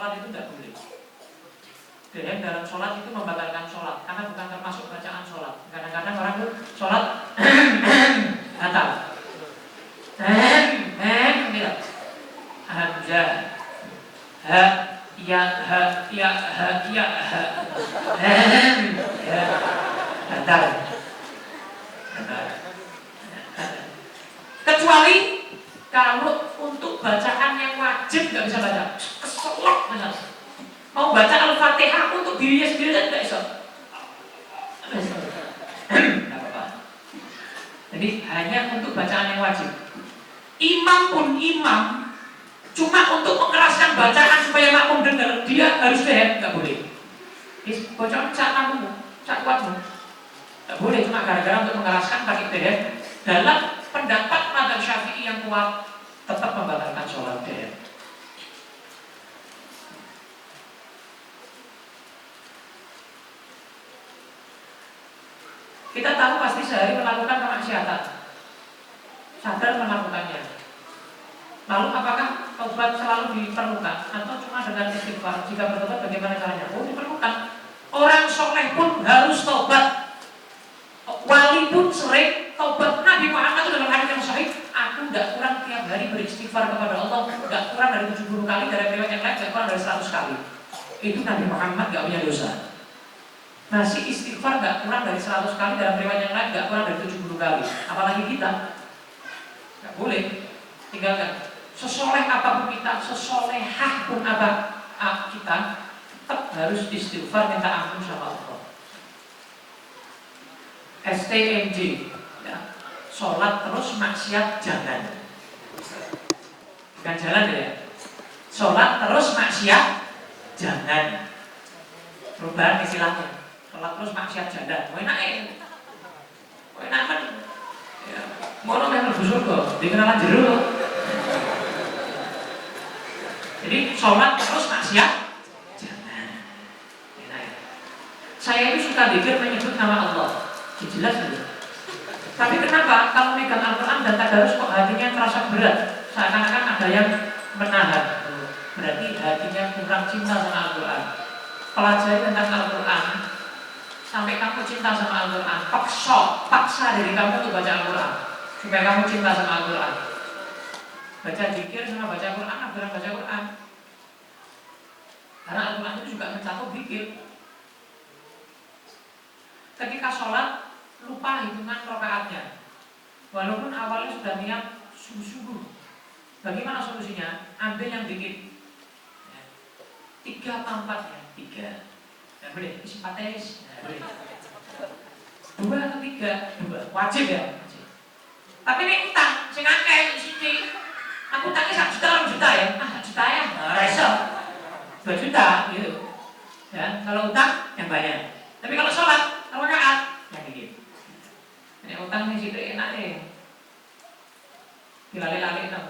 sholat itu tidak boleh. Dan dalam sholat itu membatalkan sholat karena bukan termasuk bacaan sholat. Kadang-kadang orang tuh sholat batal. Gitu. Hamzah, ha, ya, batal. Kecuali kalau untuk bacaan yang wajib nggak bisa baca, keselak misalnya. Mau baca Al-Fatihah untuk dirinya sendiri kan nggak bisa. Nggak apa-apa. Jadi hanya untuk bacaan yang wajib. Imam pun imam, cuma untuk mengeraskan bacaan supaya makmum dengar, dia harus dead, nggak boleh. Bocor cak makmum, cak kuatmu, nggak boleh cuma gara-gara untuk mengeraskan pakai dead. Dalam pendapat mazhab Syafi'i yang kuat, tetap membatalkan sholat dead. Kita tahu pasti sehari melakukan kemaksiatan, sadar melakukannya. Lalu apakah taubat selalu diperlukan atau cuma dengan istighfar? Jika bertobat bagaimana caranya? Oh, diperlukan. Orang soleh pun harus taubat. Wali pun sering taubat. Nabi Muhammad itu dalam hadis yang sahih, aku tidak kurang tiap hari beristighfar kepada Allah, tidak kurang dari 70 kali, dari riwayat yang lain tidak kurang dari 100 kali. Itu Nabi Muhammad tidak punya dosa. Masih istighfar gak kurang dari 100 kali, dalam riwayat yang lain gak kurang dari 70 kali. Apalagi kita gak boleh tinggalkan. Sesoleh apapun kita, sesolehah pun apa kita, tetap harus istighfar, minta ampun sama Allah. STMJ ya. Sholat terus maksiat jangan. Bukan jalan ya. Sholat terus maksiat jangan. Perubahan istilahnya. Sholat terus maksiat janda, mau enak mau enak kan? Ya, mau nongol busuk kok, dikenalan jeruk. Jadi sholat terus maksiat jangan. Enak ya. Saya itu suka zikir menyebut nama Allah, jelas gitu. Tapi kenapa kalau megang Al-Quran dan tadarus kok hatinya terasa berat? Seakan-akan ada yang menahan. Berarti hatinya kurang cinta sama Al-Quran. Pelajari tentang Al-Quran sampai kamu cinta sama Al-Quran, paksa diri kamu untuk baca Al-Quran supaya kamu cinta sama Al-Quran. Baca zikir sama baca Quran, adalah baca Quran. Karena Al-Quran itu juga mencakup zikir. Ketika sholat lupa hitungan rakaatnya, walaupun awalnya sudah niat sungguh-sungguh. Bagaimana solusinya? Ambil yang dikit, 3 atau 4 ya, 3. Nggak boleh, isipates, nggak boleh. 2 atau 3, 2, wajib ya. Wajib. Tapi ini utang, sing akeh sini. Aku utangnya 1 juta, 2 juta ya. 1 juta ya, resep. 2 juta gitu. Ya, kalau utang yang banyak. Tapi kalau sholat, kalau rakaat yang dikit. Ini utang yang situ enak deh. Dilali-lali itu.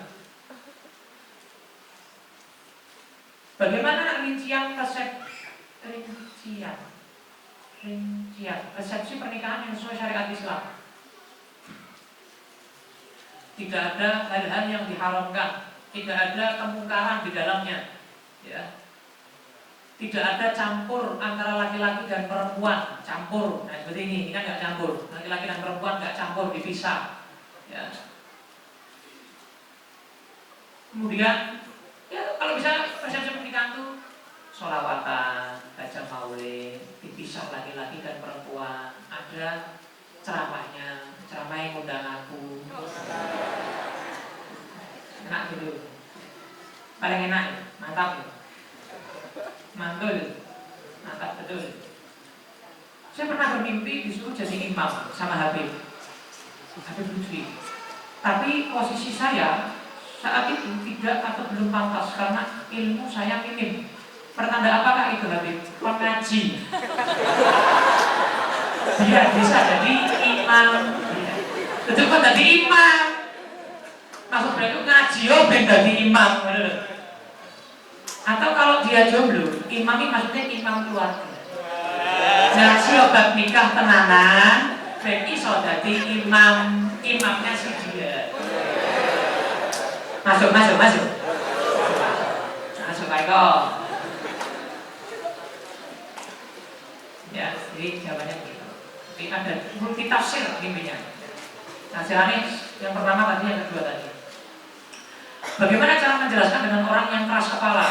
Bagaimana rincian resepsi pernikahan yang sesuai syariat Islam? Tidak ada hal-hal yang diharamkan, tidak ada kemungkaran di dalamnya, ya. Tidak ada campur antara laki-laki dan perempuan, campur. Nah seperti ini kan nggak campur, laki-laki dan perempuan nggak campur, dipisah, ya. Kemudian, ya kalau bisa resepsi pernikahan itu sholawatan, baca maulid, dipisah laki-laki dan perempuan, ada ceramahnya, ceramah yang undang aku, enak gitu, paling enak, mantap ya. Mantul, mantap betul. Saya pernah bermimpi disuruh jadi imam sama Habib Lutfi. Tapi posisi saya saat itu tidak atau belum pantas karena ilmu saya minim. Pertanda apakah itu Habib? Pengaji. Dia bisa jadi imam. Itu kok jadi imam. Maksud berarti ngaji ben jadi imam. Atau kalau dia jomblo, imam ini maksudnya imam keluarga. Ngaji obat nikah tenanan, ben iso dadi imamnya si dia. Masuk ayo. Jadi jawabannya begitu. Jadi ada multi tafsir intinya. Nah, jalannya yang pertama tadi, yang kedua tadi. Bagaimana cara menjelaskan dengan orang yang keras kepala?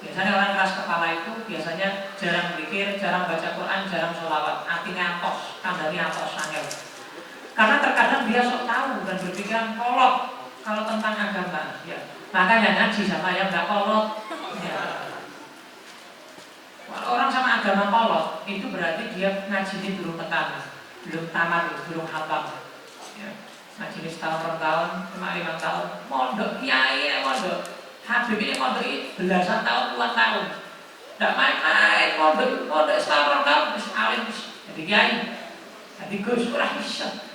Biasanya orang keras kepala itu biasanya jarang berpikir, jarang baca Quran, jarang sholawat. Artinya atos, tandanya atos, angel. Karena terkadang dia sok tahu dan berpikiran kolot kalau tentang agama. Ya. Makanya ngaji sama yang nggak kolot. Ya. Kalau orang sama agama kolot, itu berarti dia ngaji ini belum tekan, belum tamat, belum hafal. Ya. Ngaji ini setahun per tahun, cuma 5 tahun. Mondok kiai ya mondok. Habib ini mondok ini belasan tahun, puluhan tahun. Tidak main-main mondok setahun per tahun, alim jadi kiai, jadi gus kurang bisa.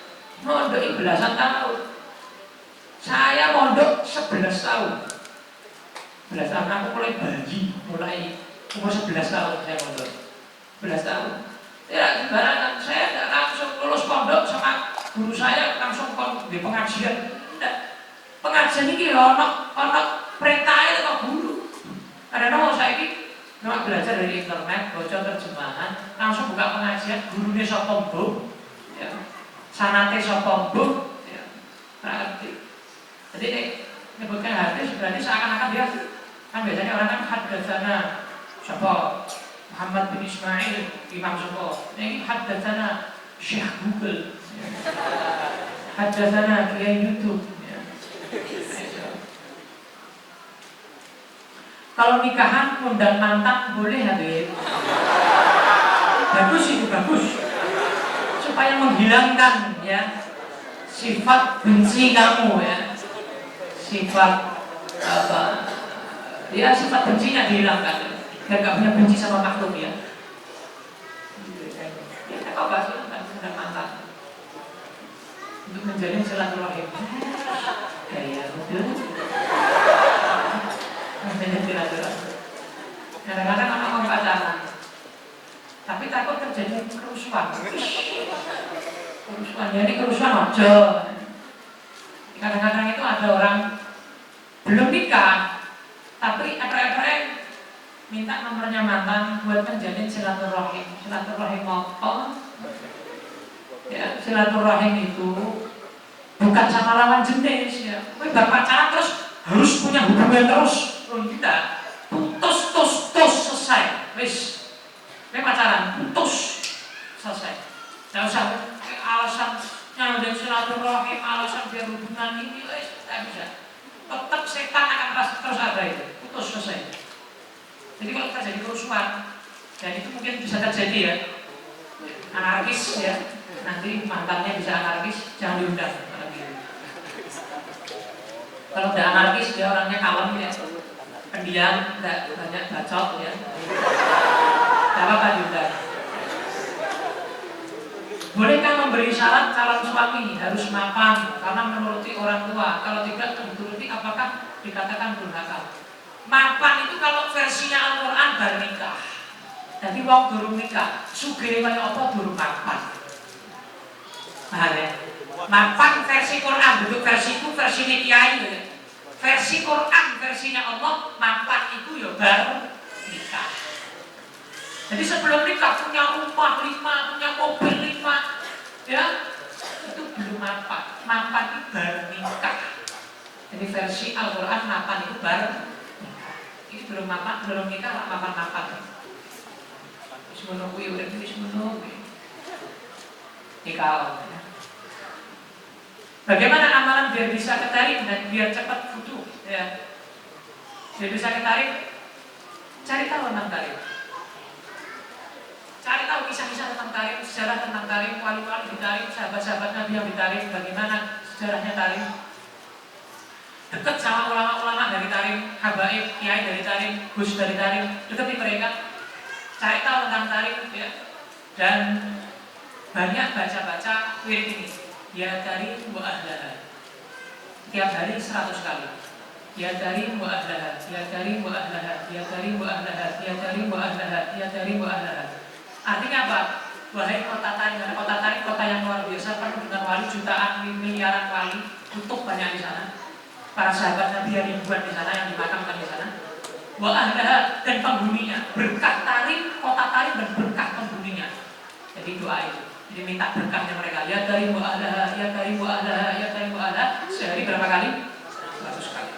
Mondok ini belasan tahun. Saya mondok 11 tahun. 11 tahun aku mulai bayi, mulai umur 11 tahun saya mondok. 11 tahun. Ya, sembarangan saya tidak langsung lulus pondok sama guru saya langsung di pengajian. Tidak. Pengajian ini ono perintahnya ke guru. Karena saya ini cuma belajar dari internet, baca terjemahan, langsung buka pengajian, gurunya sapa mbok. Ya. Sanate sapa mbok. Ya. Berarti. Jadi ini menyebutkan hadis berarti seakan-akan dia kan biasanya orang kan haddatsana sapa Muhammad bin Ismail Imam sapa. Ini haddatsana Syekh Google. Haddatsana Kiai YouTube. Ya. Kalau nikahan undang mantan boleh Habib. Bagus itu bagus. Supaya menghilangkan ya sifat benci kamu ya. Sifat apa? Ya sifat bencinya dihilangkan. Biar gak punya benci sama makhluk ya. Ya kok bahas undang mantan untuk menjalin silaturahim. Gaya betul. Menjalin silaturahim. Kadang-kadang anak mau pacaran, tapi takut terjadi kerusuhan. Kerusuhan, jadi kerusuhan aja. Kadang-kadang itu ada orang belum nikah, tapi efek-efek minta nomornya mantan buat menjalin silaturahim. Silaturahim apa? Ya, silaturahim itu bukan sama lawan jenis ya. Kowe bar pacaran terus harus punya hubungan terus. Oh tidak. Putus selesai. Wis. Kowe pacaran putus selesai. Enggak usah alasan nyambung silaturahim, alasan biar hubungan ini wis tidak bisa. Tetap setan akan terus ada itu. Putus selesai. Jadi kalau terjadi kerusuhan, dan itu mungkin bisa terjadi ya, anarkis ya. Nanti mantannya bisa anarkis, jangan diundang. Kalau udah anarkis dia orangnya kalem ya, pendiam, tidak banyak bacot ya. Tidak apa-apa diundang. Bolehkah memberi syarat calon suami harus mapan karena menuruti orang tua? Kalau tidak dituruti, apakah dikatakan durhaka? Mapan itu kalau versinya Al-Quran baru nikah. Jadi wong durung nikah, sugih kaya apa durung mapan. Paham ya? Mapan versi Quran, duduk versiku, versi kiai ya. Versi Quran, versinya Allah, mapan itu ya baru nikah. Jadi sebelum nikah punya rumah 5, punya mobil 5, ya itu belum mapan. Mapan itu baru nikah. Jadi versi Al-Quran mapan itu baru nikah. Ini belum mapan, belum nikah, mapan-mapan. Menunggu udah tulis menunggu nikah. Bagaimana amalan biar bisa ketarik dan biar cepat futuh ya. Biar bisa ketarik, cari tahu tentang tarik. Cari tahu kisah-kisah tentang tarik, sejarah tentang tarik, wali-wali ditarik, sahabat-sahabat Nabi yang ditarik, bagaimana sejarahnya tarik. Dekat sama ulama-ulama dari tarik, habaib, kiai dari tarik, gus dari tarik, dekati mereka. Cari tahu tentang tarik ya. Dan banyak baca-baca wirid ini. Ya dari wa ahlaha. Tiap hari 100 kali. Ya dari wa ahlaha, ya dari wa ahlaha, ya dari wa ahlaha, ya dari wa ahlaha, ya dari wa ahlaha. Artinya apa? Wahai kota tarik, karena kota tarik kota yang luar biasa, penuh dengan wali, jutaan, miliaran wali, kutub banyak di sana. Para sahabat Nabi yang ribuan di sana, yang dimakamkan di sana. Wa ahlaha dan penghuninya, berkah tarik, kota tarik dan berkah penghuninya. Jadi doa itu. Jadi minta berkahnya mereka. Ya karimu ala, ya karimu ala, ya karimu ala. Sehari berapa kali? 100 kali.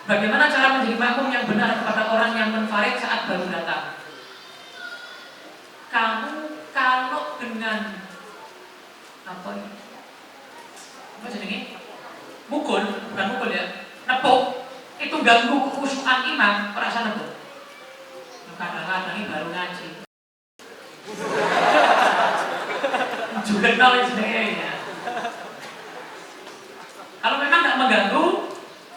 Bagaimana cara menjadi makmum yang benar kepada orang yang menfarid saat baru datang? Kamu kalau dengan apa jadi mukul, bukan mukul ya, nepuk, itu ganggu kekhusyukan imam, perasaan nepuk. Kadang-kadang ini baru ngaji. Juga knowledge sebagainya. Kalau memang tidak mengganggu,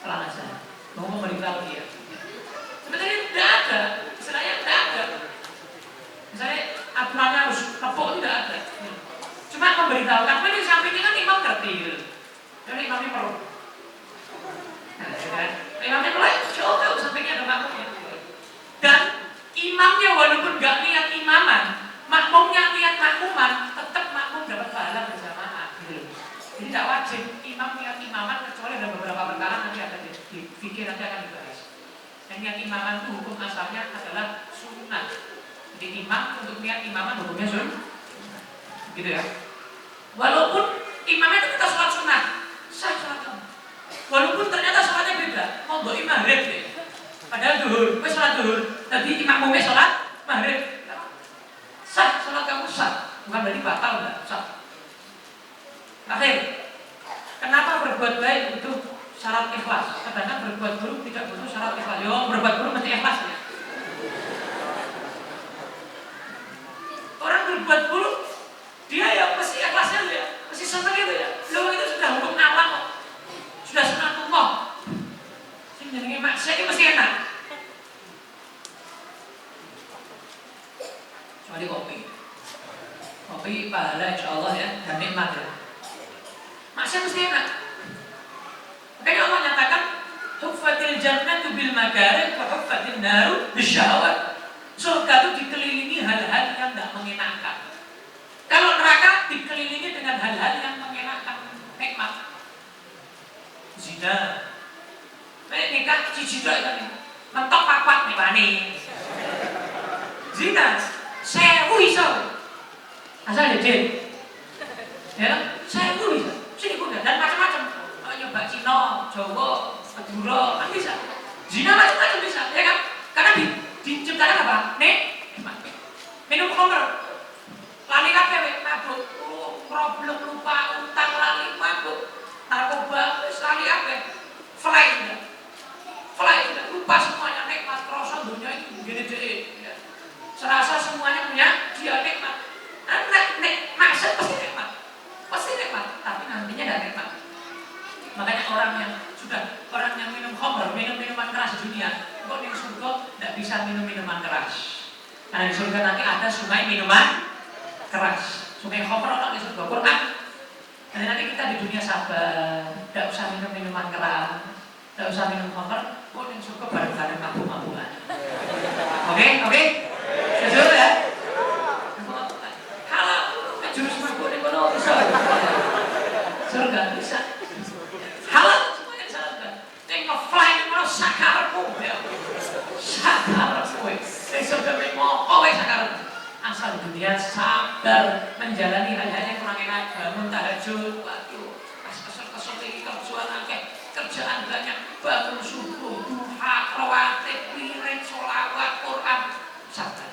pelan saja. Mau memberitahu dia. Sebenarnya tidak ada, istilahnya tidak ada. Misalnya aturannya harus nepuk tidak ada. Cuma memberitahu, karena di sampingnya kan imam ngerti gitu. Jadi imamnya perlu. Nah, kan? Imamnya mulai jauh sampingnya ada makmumnya. Dan imamnya walaupun gak niat imaman, makmumnya niat makmuman, tetap makmum dapat pahala berjamaah. Gitu. Jadi tidak wajib imam niat imaman kecuali ada beberapa perkara nanti akan dipikir nanti akan dibahas. Yang niat imaman itu hukum asalnya adalah sunnah. Jadi imam untuk niat imaman hukumnya sunnah. Gitu ya. Walaupun imamnya itu kita sholat sunnah, sah sholat kamu. Walaupun ternyata sholatnya beda, mau bawa maghrib deh. Padahal duhur, gue sholat duhur, tapi imamnya sholat maghrib. Sah sholat kamu sah, bukan berarti batal enggak, sah. Akhir, kenapa berbuat baik butuh syarat ikhlas? Kadang-kadang berbuat buruk tidak butuh syarat ikhlas. Yo, berbuat buruk mesti ikhlas ya. Orang berbuat buruk, dia ya mesti ikhlasnya ya, mesti senang gitu ya. Lo itu sudah hukum alam kok, sudah sunatullah. Sing jenenge maksiat itu mesti enak. Kecuali kopi. Kopi pahala insyaallah ya, dan nikmat ya. Maksiat mesti enak. Makanya Allah nyatakan huffatil jannatu bil makarih wa huffatin naru bisyahawat. Surga itu dikelilingi hal-hal yang tidak mengenakan. Kalau neraka dikelilingi dengan hal-hal yang mengenakan, nikmat. Zina. Nikah cici doa kan mentok papat nih wani. Zina, sewu iso. Asal jadi. Ya, sewu iso. Sini pun dan macam-macam. Nyoba Cina, Jawa, Madura, kan bisa. Zina macam-macam bisa, ya kan? Karena diciptakan apa? Minum khamr. Lali kabeh mabuk, problem lupa, utang lali mabuk, narkoba wis lali kabeh. Fly lupa semuanya nikmat, rasa dunia ini gede-gede ya. Serasa semuanya punya dia nikmat. Maksud pasti nikmat. Pasti nikmat, tapi nantinya tidak nikmat. Makanya orang yang minum khamr, minum minuman keras di dunia, kok di surga tidak bisa minum minuman keras. Karena di surga nanti ada sungai minuman keras. Sungai khamr orang di surga Quran. Dan nanti kita di dunia sabar, tidak usah minum minuman keras, tidak usah minum khamr, kok di surga bareng-bareng mabuk-mabukan. Oke? Setuju ya? Kalau jurus mabuk di mana bisa? Surga bisa. Halal semuanya surga. Tengok fly di mana sakarmu ya. Sakarmu. Di surga memang kowe sakarmu. Asal dunia sabar menjalani hal-hal yang kurang enak, bangun tahajud, waduh, kesel ini kerjaan banyak, bangun subuh, duha, rawatib, wirid, sholawat, Quran, sabar.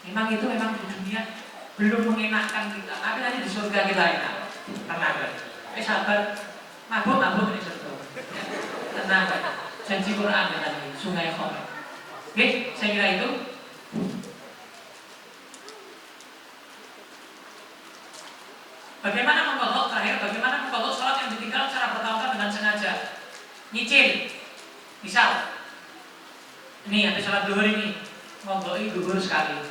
Memang itu memang di dunia belum mengenakkan kita, tapi nanti di surga kita enak, tenang. Sabar, mabuk di surga, tenang. Janji Quran tadi, sungai khamr. Oke, saya kira itu. Bagaimana mengkodok sholat yang ditinggal secara bertahun-tahun dengan sengaja? Nyicil. Misal, ini habis sholat duhur ini, ngoboi duhur sekali.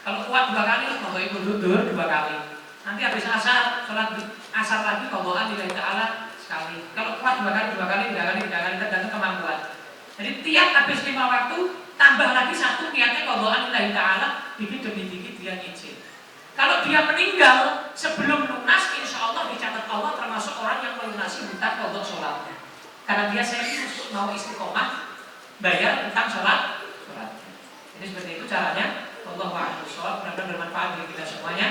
Kalau kuat 2 kali, ngoboi duhur 2 kali. Nanti habis asar, sholat asar lagi, ngoboan lillahi ta'ala sekali. Kalau kuat 2 kali, 3 kali, tergantung kemampuan. Jadi tiap habis 5 waktu, tambah lagi 1 niatnya ngoboan lillahi ta'ala, dikit demi dikit dia nyicil. Kalau dia meninggal sebelum lunas, insya Allah dicatat Allah termasuk orang yang melunasi hutang kodok sholatnya. Karena dia serius mau istiqomah bayar hutang sholat. Jadi seperti itu caranya. Wallahu a'lam bishawab. Mudah-mudahan bermanfaat bagi kita semuanya.